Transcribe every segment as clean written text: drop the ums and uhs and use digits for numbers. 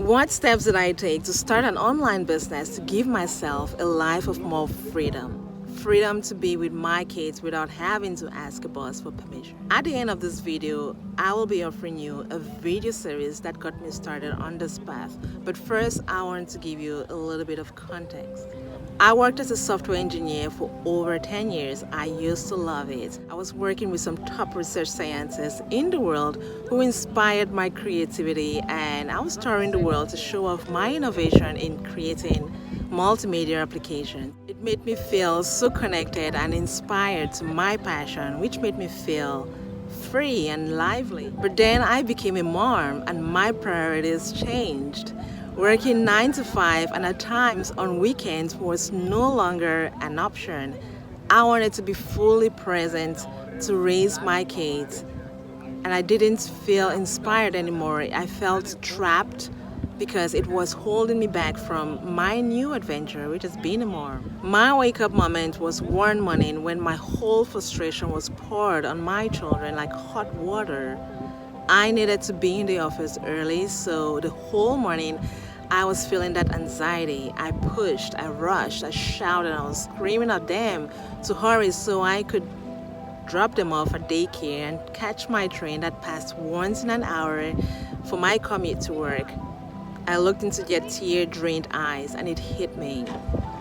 What steps did I take to start an online business to give myself a life of more freedom? Freedom to be with my kids without having to ask a boss for permission. At the end of this video, I will be offering you a video series that got me started on this path. But first, I want to give you a little bit of context. I worked as a software engineer for over 10 years. I used to love it. I was working with some top research scientists in the world who inspired my creativity, and I was touring the world to show off my innovation in creating multimedia applications. It made me feel so connected and inspired to my passion, which made me feel free and lively. But then I became a mom and my priorities changed. Working 9 to 5 and at times on weekends was no longer an option. I wanted to be fully present to raise my kids, and I didn't feel inspired anymore. I felt trapped because it was holding me back from my new adventure, which has been a mom. My wake-up moment was one morning when my whole frustration was poured on my children like hot water. I needed to be in the office early, so the whole morning I was feeling that anxiety. I pushed, I rushed, I shouted, I was screaming at them to hurry so I could drop them off at daycare and catch my train that passed once in an hour for my commute to work. I looked into their tear-drained eyes and it hit me.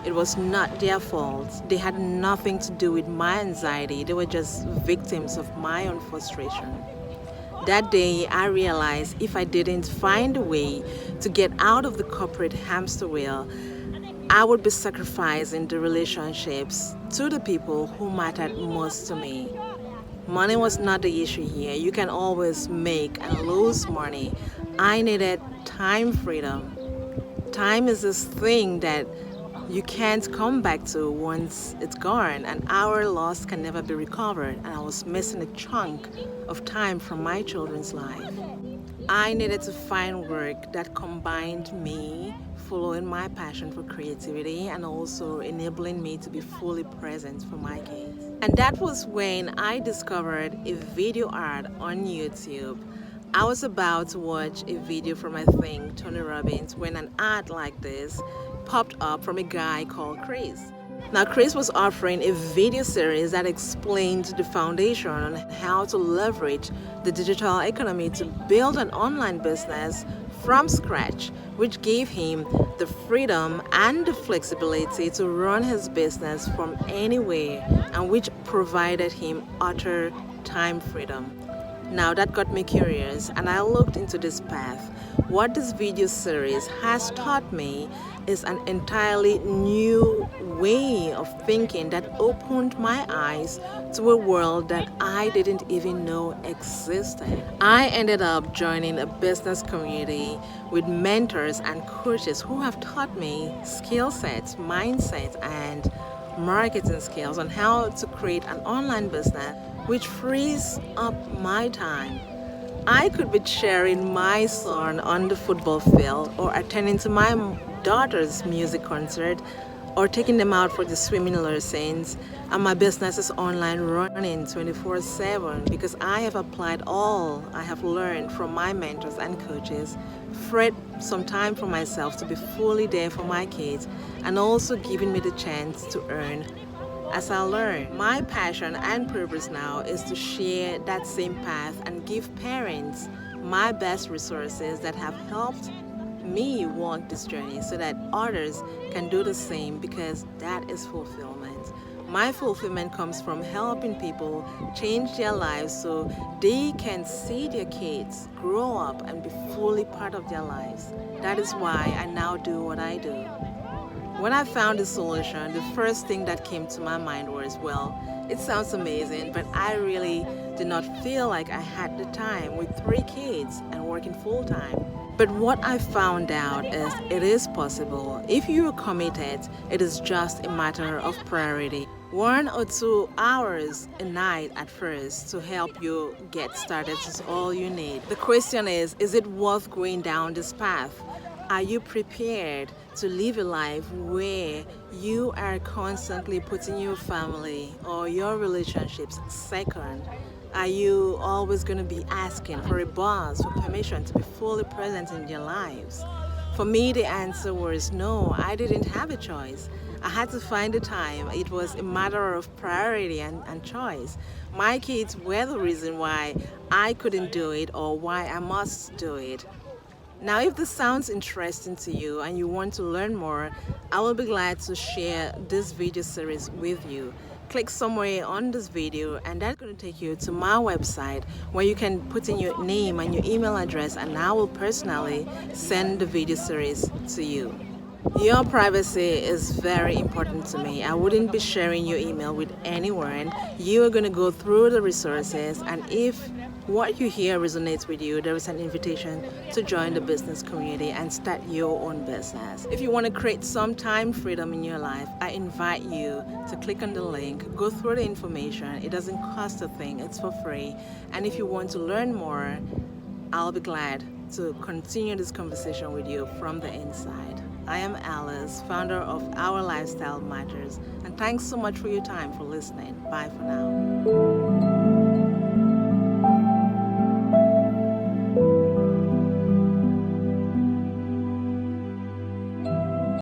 It was not their fault. They had nothing to do with my anxiety. They were just victims of my own frustration. That day, I realized if I didn't find a way to get out of the corporate hamster wheel, I would be sacrificing the relationships to the people who mattered most to me. Money was not the issue here. You can always make and lose money. I needed time freedom. Time is this thing that you can't come back to once it's gone. An hour lost can never be recovered, and I was missing a chunk of time from my children's life. I needed to find work that combined me following my passion for creativity and also enabling me to be fully present for my kids. And that was when I discovered a video art on YouTube. I was about to watch a video from, I think, Tony Robbins, when an ad like this popped up from a guy called Chris. Now, Chris was offering a video series that explained the foundation on how to leverage the digital economy to build an online business from scratch, which gave him the freedom and the flexibility to run his business from anywhere, and which provided him utter time freedom. Now that got me curious, and I looked into this path. What this video series has taught me is an entirely new way of thinking that opened my eyes to a world that I didn't even know existed. I ended up joining a business community with mentors and coaches who have taught me skill sets, mindset, and marketing skills on how to create an online business, which frees up my time. I could be cheering my son on the football field, or attending to my daughter's music concert, or taking them out for the swimming lessons, and my business is online running 24/7 because I have applied all I have learned from my mentors and coaches, freed some time for myself to be fully there for my kids, and also giving me the chance to earn as I learn. My passion and purpose now is to share that same path and give parents my best resources that have helped me walk this journey so that others can do the same, because that is fulfillment. My fulfillment comes from helping people change their lives so they can see their kids grow up and be fully part of their lives. That is why I now do what I do. When I found the solution, the first thing that came to my mind was, well, it sounds amazing, but I really did not feel like I had the time with 3 kids and working full-time. But what I found out is it is possible. If you are committed, it is just a matter of priority. 1 or 2 hours a night at first to help you get started is all you need. The question is it worth going down this path? Are you prepared to live a life where you are constantly putting your family or your relationships second Are you always going to be asking for a boss for permission to be fully present in their lives? For me, the answer was no, I didn't have a choice. I had to find the time. It was a matter of priority and choice. My kids were the reason why I couldn't do it or why I must do it. Now, if this sounds interesting to you and you want to learn more, I will be glad to share this video series with you. Click somewhere on this video and that's going to take you to my website where you can put in your name and your email address, and I will personally send the video series to you. Your privacy is very important to me. I wouldn't be sharing your email with anyone. You are going to go through the resources, and if what you hear resonates with you, there is an invitation to join the business community and start your own business. If you want to create some time freedom in your life, I invite you to click on the link, go through the information. It doesn't cost a thing, it's for free. And if you want to learn more, I'll be glad to continue this conversation with you from the inside. I am Alice, founder of Our Lifestyle Matters, and thanks so much for your time for listening. Bye for now.